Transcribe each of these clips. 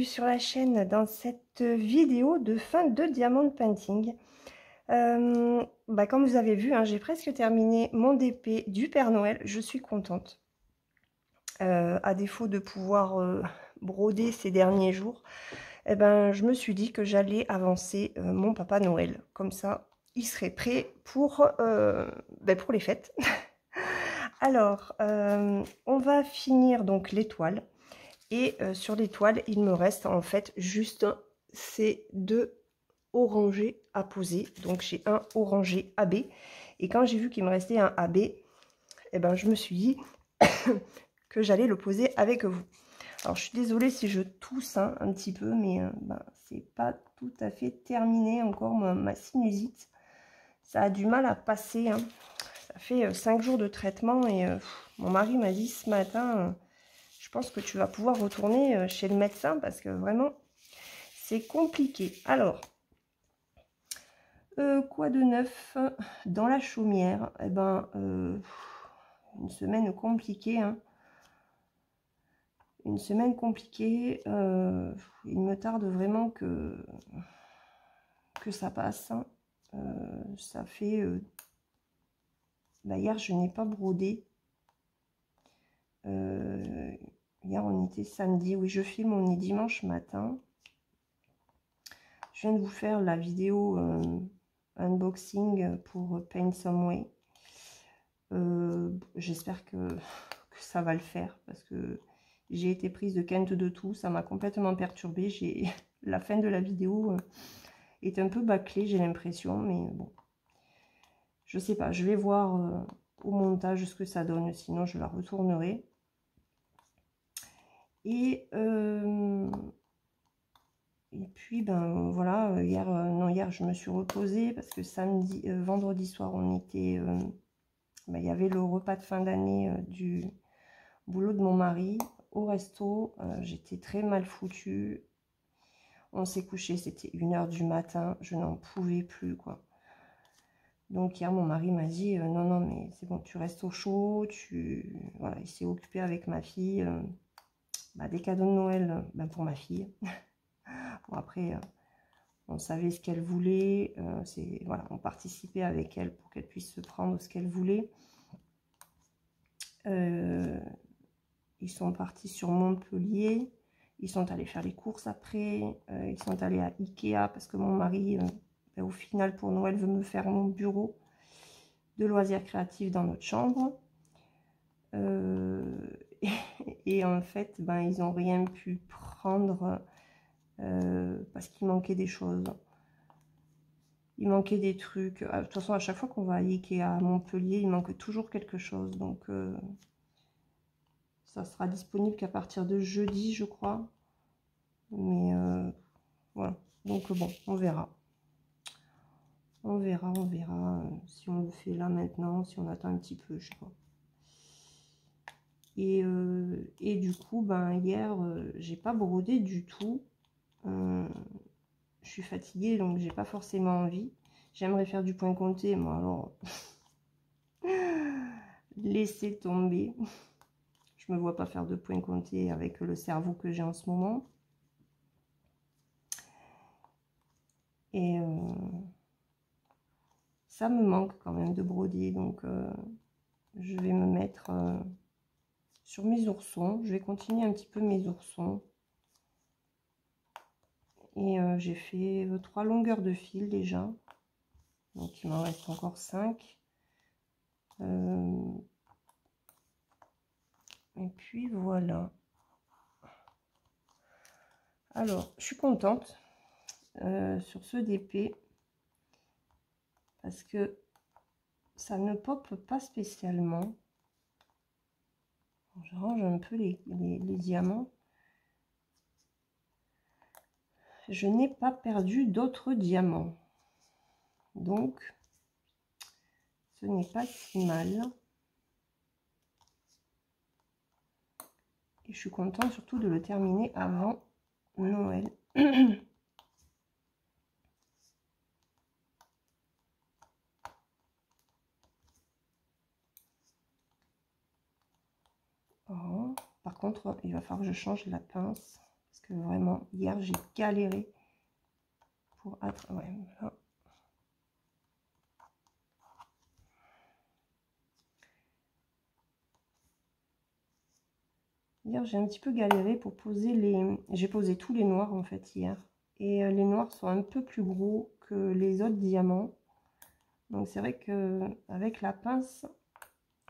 sur la chaîne dans cette vidéo de fin de diamond painting. Comme vous avez vu, hein, j'ai presque terminé mon DP du Père Noël. Je suis contente. À défaut de pouvoir broder ces derniers jours, je me suis dit que j'allais avancer mon Papa Noël. Comme ça, il serait prêt pour les fêtes. Alors, on va finir donc l'étoile. Et sur l'étoile, il me reste en fait juste ces deux orangés à poser. Donc j'ai un orangé AB. Et quand j'ai vu qu'il me restait un AB, je me suis dit que j'allais le poser avec vous. Alors je suis désolée si je tousse un petit peu, mais c'est pas tout à fait terminé encore ma sinusite. Ça a du mal à passer. Hein. Ça fait 5 jours de traitement et mon mari m'a dit ce matin... je pense que tu vas pouvoir retourner chez le médecin parce que vraiment, c'est compliqué. Alors, quoi de neuf dans la chaumière? Une semaine compliquée. Hein. Une semaine compliquée. Il me tarde vraiment que ça passe. Hein. Ça fait... hier, je n'ai pas brodé. Hier, on était samedi. Oui, je filme, on est dimanche matin. Je viens de vous faire la vidéo unboxing pour Paint Some Way. J'espère que ça va le faire parce que j'ai été prise de quinte de tout. Ça m'a complètement perturbée. La fin de la vidéo est un peu bâclée, j'ai l'impression. Mais bon, je sais pas. Je vais voir au montage ce que ça donne. Sinon, je la retournerai. Et puis, voilà, hier, je me suis reposée parce que vendredi soir, on était, il y avait le repas de fin d'année du boulot de mon mari au resto. J'étais très mal foutue. On s'est couché, c'était 1 h du matin. Je n'en pouvais plus, quoi. Donc, hier, mon mari m'a dit, non, mais c'est bon, tu restes au chaud. Voilà, il s'est occupé avec ma fille des cadeaux de Noël pour ma fille. Bon, après... on savait ce qu'elle voulait, voilà, on participait avec elle pour qu'elle puisse se prendre ce qu'elle voulait. Ils sont partis sur Montpellier, ils sont allés faire les courses après, ils sont allés à Ikea parce que mon mari, au final pour Noël, veut me faire mon bureau de loisirs créatifs dans notre chambre. Et en fait, ils n'ont rien pu prendre parce qu'il manquait des choses. Il manquait des trucs. De toute façon, à chaque fois qu'on va à Ikea à Montpellier, il manque toujours quelque chose. Donc, ça sera disponible qu'à partir de jeudi, je crois. Mais voilà. Donc, bon, on verra. On verra si on le fait là maintenant, si on attend un petit peu, je sais pas. Et du coup, hier, j'ai pas brodé du tout. Je suis fatiguée, donc j'ai pas forcément envie. J'aimerais faire du point compté, moi, alors... laissez tomber. Je me vois pas faire de point compté avec le cerveau que j'ai en ce moment. Et ça me manque quand même de broder. Donc je vais me mettre sur mes oursons. Je vais continuer un petit peu mes oursons. Et j'ai fait 3 longueurs de fil déjà. Donc il m'en reste encore 5. Et puis voilà. Alors, je suis contente sur ce DP parce que ça ne pop pas spécialement. Je range un peu les diamants. Je n'ai pas perdu d'autres diamants. Donc, ce n'est pas si mal. Et je suis contente surtout de le terminer avant Noël. Oh. Par contre, il va falloir que je change la pince. Parce que vraiment, hier, j'ai galéré pour être... Ouais, voilà. Hier, j'ai un petit peu galéré pour poser les... J'ai posé tous les noirs, en fait, hier. Et les noirs sont un peu plus gros que les autres diamants. Donc, c'est vrai que avec la pince,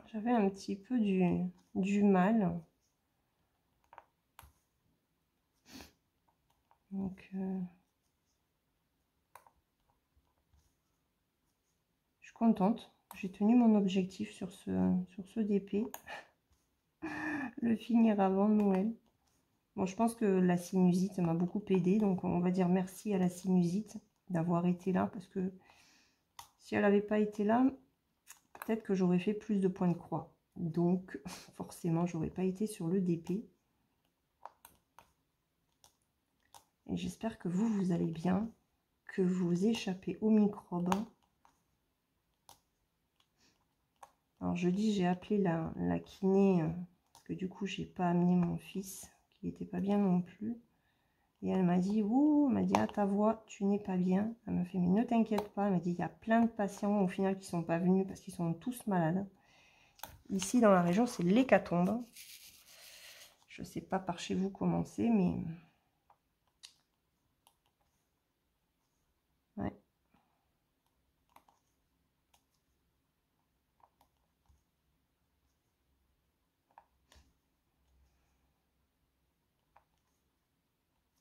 j'avais un petit peu du mal. Donc, je suis contente. J'ai tenu mon objectif sur ce DP. Le finir avant Noël. Bon, je pense que la sinusite m'a beaucoup aidé. Donc, on va dire merci à la sinusite d'avoir été là. Parce que si elle n'avait pas été là, peut-être que j'aurais fait plus de points de croix. Donc, forcément, j'aurais pas été sur le DP. Et j'espère que vous allez bien, que vous échappez aux microbes. Alors, jeudi, j'ai appelé la kiné, parce que du coup, j'ai pas amené mon fils, qui n'était pas bien non plus. Et elle m'a dit, ouh, elle m'a dit, à ta voix, tu n'es pas bien. Elle m'a fait, mais ne t'inquiète pas. Elle m'a dit, il y a plein de patients, au final, qui sont pas venus parce qu'ils sont tous malades. Ici, dans la région, c'est l'hécatombe. Je sais pas par chez vous comment c'est, mais... Ouais.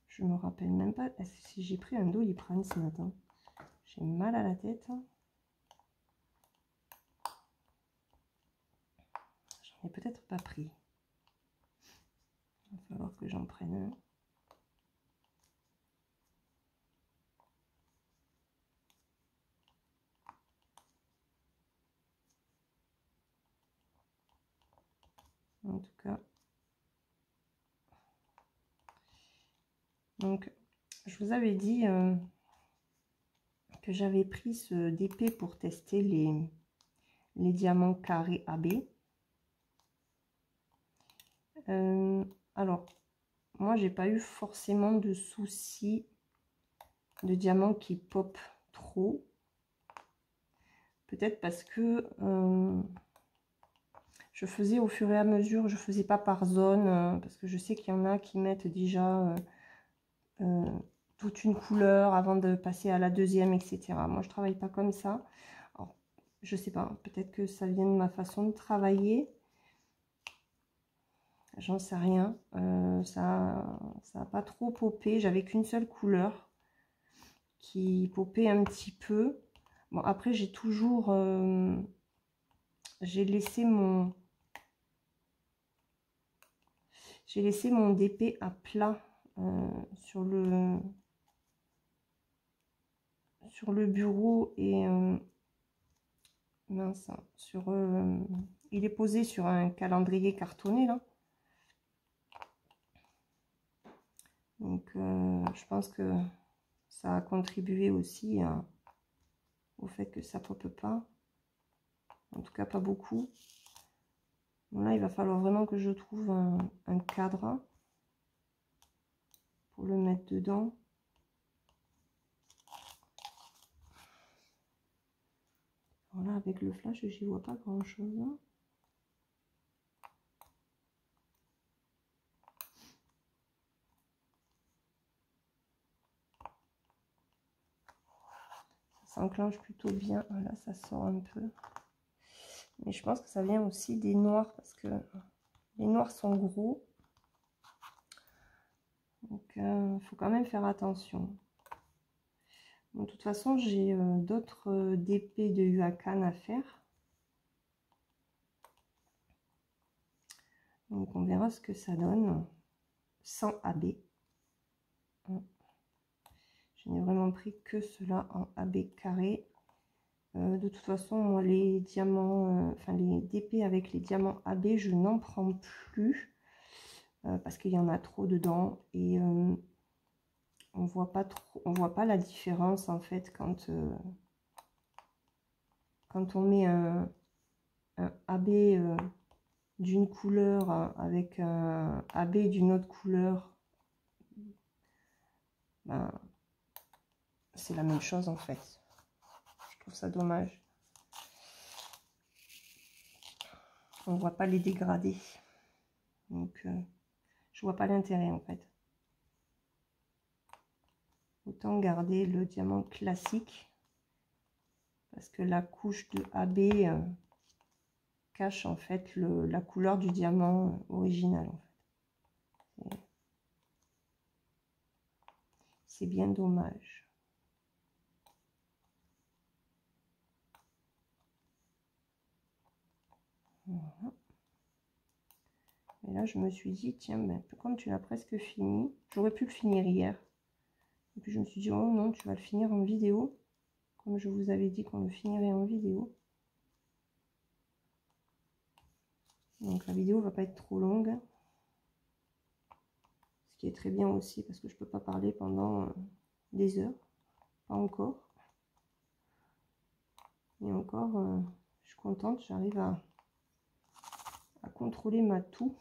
Je me rappelle même pas si j'ai pris un Doliprane ce matin. J'ai mal à la tête. J'en ai peut-être pas pris. Il va falloir que j'en prenne un. En tout cas. Donc, je vous avais dit que j'avais pris ce DP pour tester les diamants carrés AB. Alors, moi, j'ai pas eu forcément de soucis de diamants qui pop trop. Peut-être parce que je faisais au fur et à mesure, je faisais pas par zone, parce que je sais qu'il y en a qui mettent déjà toute une couleur avant de passer à la deuxième, etc. Moi, je travaille pas comme ça. Alors, je sais pas, peut-être que ça vient de ma façon de travailler. J'en sais rien. Ça a pas trop popé. J'avais qu'une seule couleur qui popait un petit peu. Bon, après, j'ai toujours... j'ai laissé mon DP à plat sur le bureau et mince, il est posé sur un calendrier cartonné là. Donc je pense que ça a contribué aussi au fait que ça pop pas. En tout cas pas beaucoup. Bon, là il va falloir vraiment que je trouve un cadre pour le mettre dedans. Voilà, avec le flash, j'y vois pas grand chose. Ça s'enclenche plutôt bien. Là, ça sort un peu. Mais je pense que ça vient aussi des noirs parce que les noirs sont gros. Donc, il faut quand même faire attention. Bon, de toute façon, j'ai d'autres DP de Huacan à faire. Donc, on verra ce que ça donne sans AB. Je n'ai vraiment pris que cela en AB carré. De toute façon, moi, les diamants, enfin les DP avec les diamants AB, je n'en prends plus parce qu'il y en a trop dedans et on voit pas la différence en fait quand on met un AB d'une couleur avec un AB d'une autre couleur ben, c'est la même chose en fait. Je trouve ça dommage. On ne voit pas les dégradés. Donc, je vois pas l'intérêt en fait. Autant garder le diamant classique. Parce que la couche de AB cache en fait la couleur du diamant original. En fait. C'est bien dommage. Voilà. Et là, je me suis dit, tiens, ben, comme tu l'as presque fini, j'aurais pu le finir hier. Et puis je me suis dit, oh non, tu vas le finir en vidéo. Comme je vous avais dit qu'on le finirait en vidéo. Donc la vidéo va pas être trop longue. Ce qui est très bien aussi, parce que je peux pas parler pendant des heures. Pas encore. Et encore, je suis contente, j'arrive à contrôler ma toux.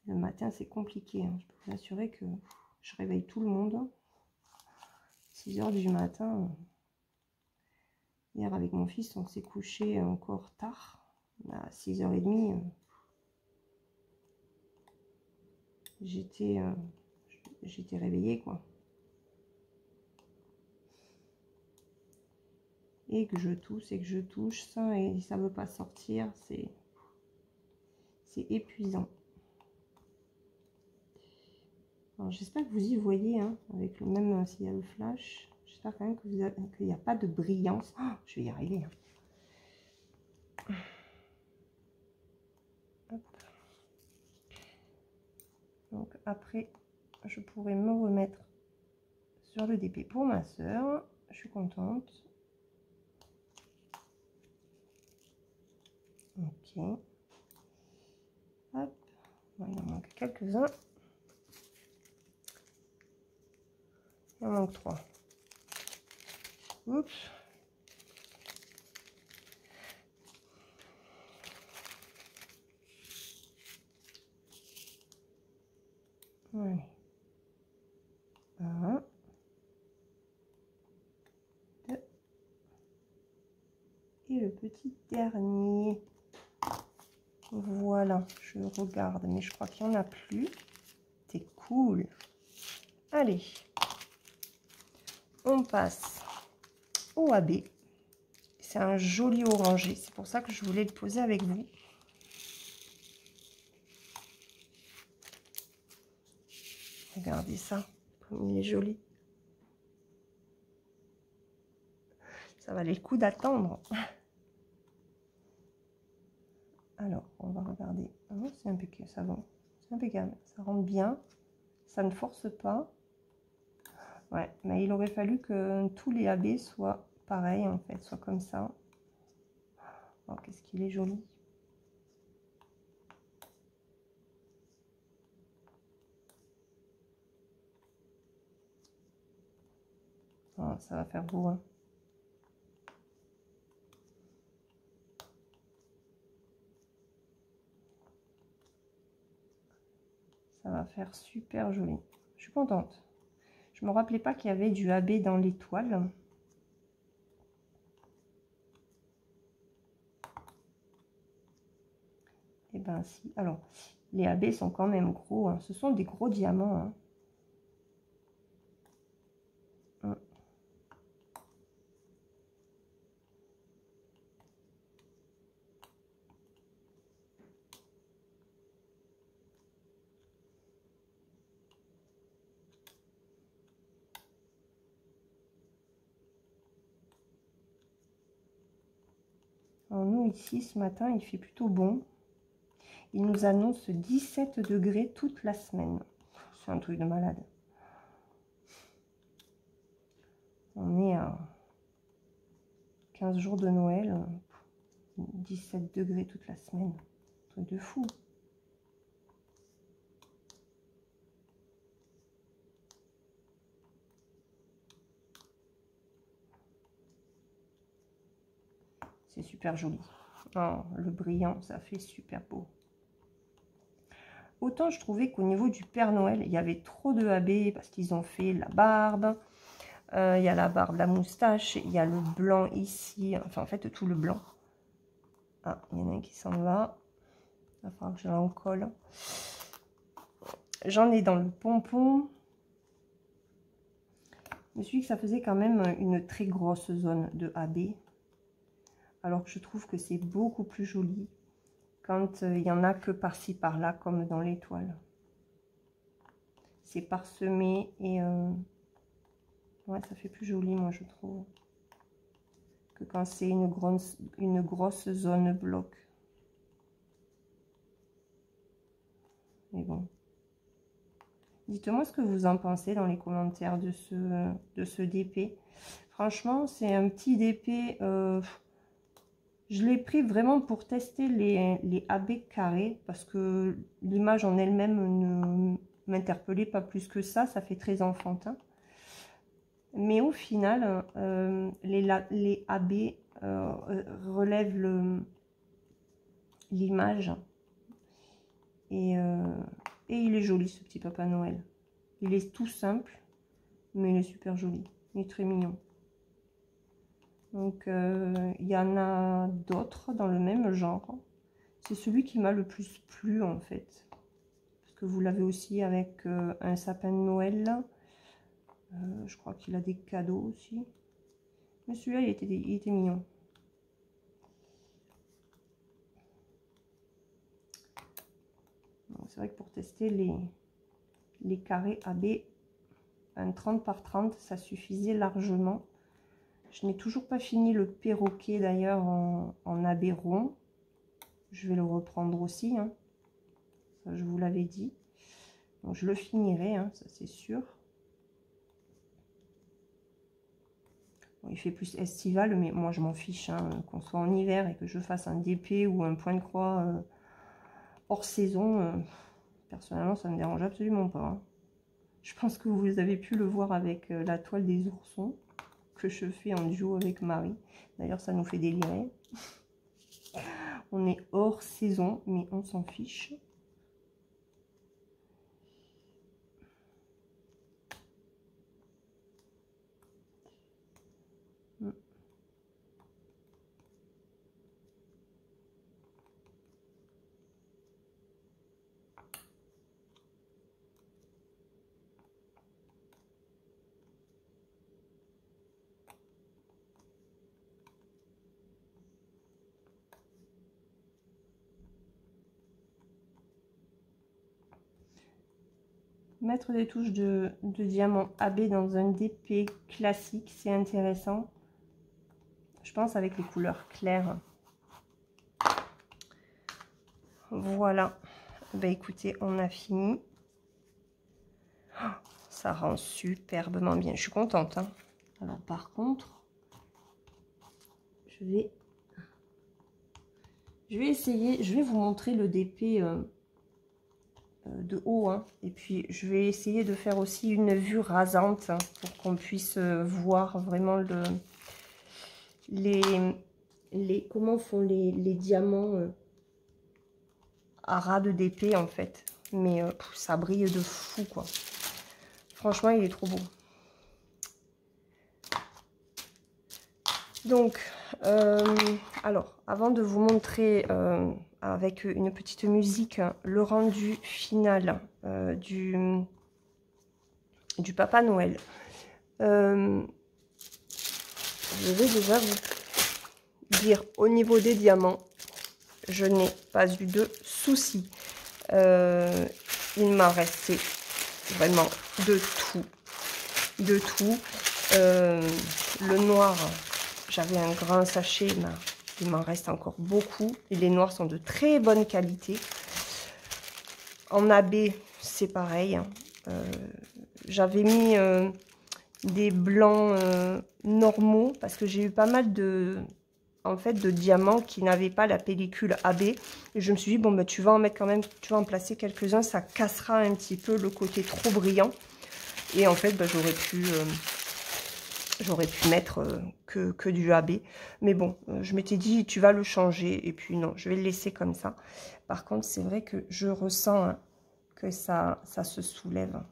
Le matin, c'est compliqué. Hein. Je peux vous assurer que je réveille tout le monde. 6 h du matin. Hier, avec mon fils, on s'est couché encore tard. À 6 h 30. J'étais réveillée, quoi. Et que je tousse et que je touche ça et ça veut pas sortir. C'est épuisant. J'espère que vous y voyez, hein, avec le même s'il y a le flash. J'espère quand même que qu'il n'y a pas de brillance. Oh, je vais y arriver. Hein. Donc après, je pourrais me remettre sur le DP pour ma soeur. Je suis contente. Ok. Hop. Bon, il en manque quelques-uns. Il en manque 3. Oups. Allez. 1. 2. Et le petit dernier. Voilà, je regarde, mais je crois qu'il n'y en a plus. C'est cool. Allez. On passe au AB. C'est un joli orangé. C'est pour ça que je voulais le poser avec vous. Regardez ça, comme il est joli. Ça valait le coup d'attendre. Alors, on va regarder. Oh, c'est impeccable, ça va. C'est impeccable. Ça rentre bien. Ça ne force pas. Ouais, mais il aurait fallu que tous les AB soient pareils, en fait, soient comme ça. Oh, qu'est-ce qu'il est joli. Oh, ça va faire beau, hein. Ça va faire super joli. Je suis contente. Je me rappelais pas qu'il y avait du AB dans l'étoile. Et ben si. Alors, les AB sont quand même gros. Hein. Ce sont des gros diamants. Hein. Alors nous, ici, ce matin, il fait plutôt bon. Il nous annonce 17 degrés toute la semaine. C'est un truc de malade. On est à 15 jours de Noël. 17 degrés toute la semaine. Un truc de fou. C'est super joli. Oh, le brillant, ça fait super beau. autant je trouvais qu'au niveau du Père Noël, il y avait trop de AB parce qu'ils ont fait la barbe. Il y a la barbe, la moustache, il y a le blanc ici. Enfin, en fait, tout le blanc. Ah, il y en a un qui s'en va. Il va falloir que je l'en colle. J'en ai dans le pompon. Je me suis dit que ça faisait quand même une très grosse zone de AB. Alors que je trouve que c'est beaucoup plus joli quand il n'y en a que par-ci par-là, comme dans l'étoile. C'est parsemé et ouais, ça fait plus joli, moi, je trouve, que quand c'est une grosse zone bloc. Mais bon. Dites-moi ce que vous en pensez dans les commentaires de ce DP. Franchement, c'est un petit DP. Je l'ai pris vraiment pour tester les AB carrés parce que l'image en elle-même ne m'interpellait pas plus que ça. Ça fait très enfantin. Mais au final, les AB relèvent l'image. Et il est joli, ce petit Papa Noël. Il est tout simple, mais il est super joli. Il est très mignon. Donc, il y en a d'autres dans le même genre. C'est celui qui m'a le plus plu, en fait. Parce que vous l'avez aussi avec un sapin de Noël. Je crois qu'il a des cadeaux aussi. Mais celui-là, il était mignon. C'est vrai que pour tester les carrés AB, un 30 par 30, ça suffisait largement. Je n'ai toujours pas fini le perroquet d'ailleurs en AB rond. Je vais le reprendre aussi, hein. Ça, je vous l'avais dit. Donc je le finirai, hein, ça c'est sûr. Bon, il fait plus estival, mais moi je m'en fiche, hein, qu'on soit en hiver et que je fasse un DP ou un point de croix hors saison. Personnellement, ça ne me dérange absolument pas, hein. Je pense que vous avez pu le voir avec la toile des oursons que je fais en duo avec Marie. D'ailleurs, ça nous fait délirer. On est hors saison, mais on s'en fiche. Mettre des touches de diamant AB dans un DP classique, c'est intéressant. Je pense avec les couleurs claires. Voilà. Ben écoutez, on a fini. Oh, ça rend superbement bien. Je suis contente, hein. Alors par contre, je vais essayer, je vais vous montrer le DP de haut, hein. Et puis je vais essayer de faire aussi une vue rasante, hein, pour qu'on puisse voir vraiment comment font les diamants à ras de DP en fait. Mais ça brille de fou, quoi. Franchement, il est trop beau. Donc, alors, avant de vous montrer avec une petite musique, hein, le rendu final du Papa Noël, je vais déjà vous dire, au niveau des diamants, je n'ai pas eu de soucis. Il m'a resté vraiment de tout. De tout. Le noir, j'avais un grand sachet, mais il m'en reste encore beaucoup. Et les noirs sont de très bonne qualité. En AB, c'est pareil, hein. J'avais mis des blancs normaux parce que j'ai eu pas mal de diamants qui n'avaient pas la pellicule AB. Et je me suis dit, bon, bah, tu vas en mettre quand même, tu vas en placer quelques-uns, ça cassera un petit peu le côté trop brillant. Et en fait, bah, j'aurais pu mettre que du AB. Mais bon, je m'étais dit, tu vas le changer. Et puis non, je vais le laisser comme ça. Par contre, c'est vrai que je ressens que ça se soulève.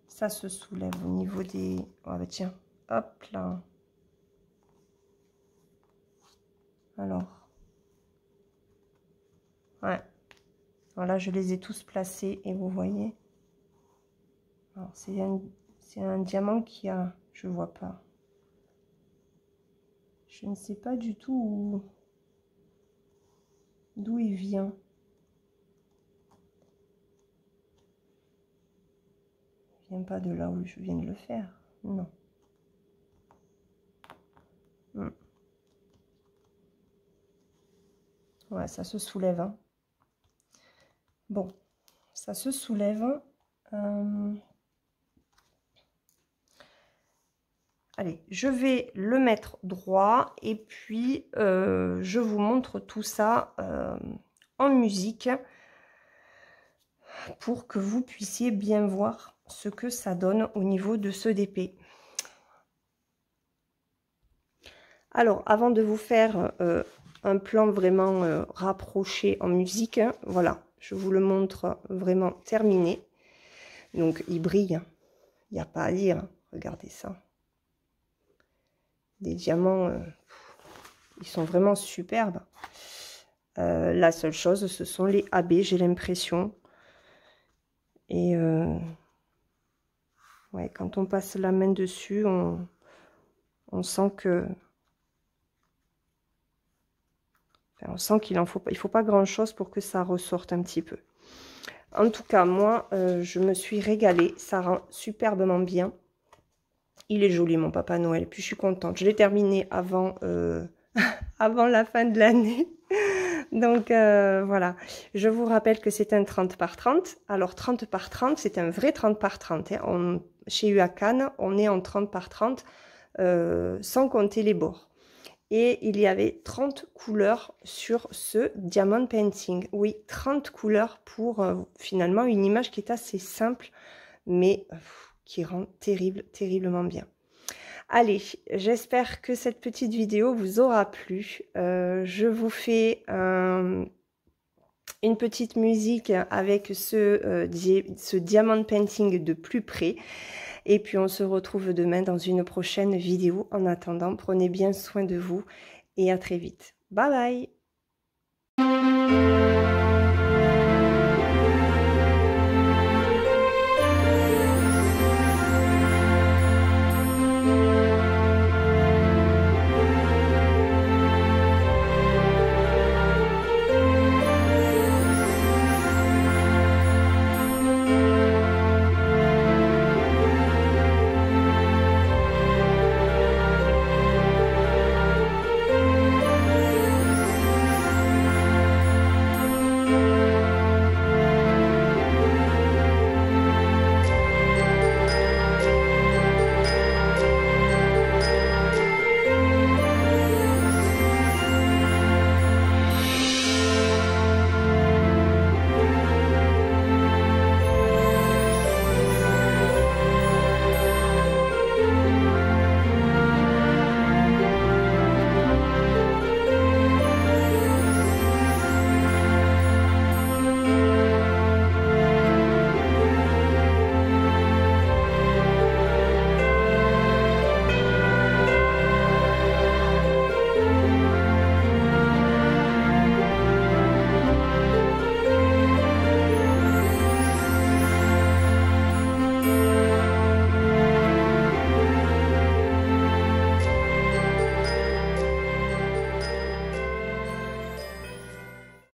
Ça se soulève au niveau des... Oh bah tiens, hop là. Alors. Ouais. Voilà, je les ai tous placés et vous voyez. Alors, c'est un diamant qui a... Je vois pas. Je ne sais pas du tout d'où il vient. Il vient pas de là où je viens de le faire. Non. Ouais, ça se soulève. Hein. Bon, ça se soulève. Allez, je vais le mettre droit et puis je vous montre tout ça en musique pour que vous puissiez bien voir ce que ça donne au niveau de ce DP. Alors, avant de vous faire un plan vraiment rapproché en musique, hein, voilà, je vous le montre vraiment terminé. Donc, il brille, il n'y a pas à dire, regardez ça. Des diamants, ils sont vraiment superbes. La seule chose, ce sont les AB, j'ai l'impression. Et ouais, quand on passe la main dessus, on sent que... Enfin, on sent qu'il faut pas grand-chose pour que ça ressorte un petit peu. En tout cas, moi, je me suis régalée. Ça rend superbement bien. Il est joli, mon Papa Noël. Puis, je suis contente. Je l'ai terminé avant, avant la fin de l'année. Donc, voilà. Je vous rappelle que c'est un 30 par 30. Alors, 30 par 30, c'est un vrai 30 par 30. Hein. Chez UACAN, on est en 30 par 30, sans compter les bords. Et il y avait 30 couleurs sur ce diamond painting. Oui, 30 couleurs pour finalement une image qui est assez simple, mais qui rend terriblement bien. Allez, j'espère que cette petite vidéo vous aura plu. Je vous fais une petite musique avec ce diamond painting de plus près. Et puis on se retrouve demain dans une prochaine vidéo. En attendant, prenez bien soin de vous et à très vite. Bye bye!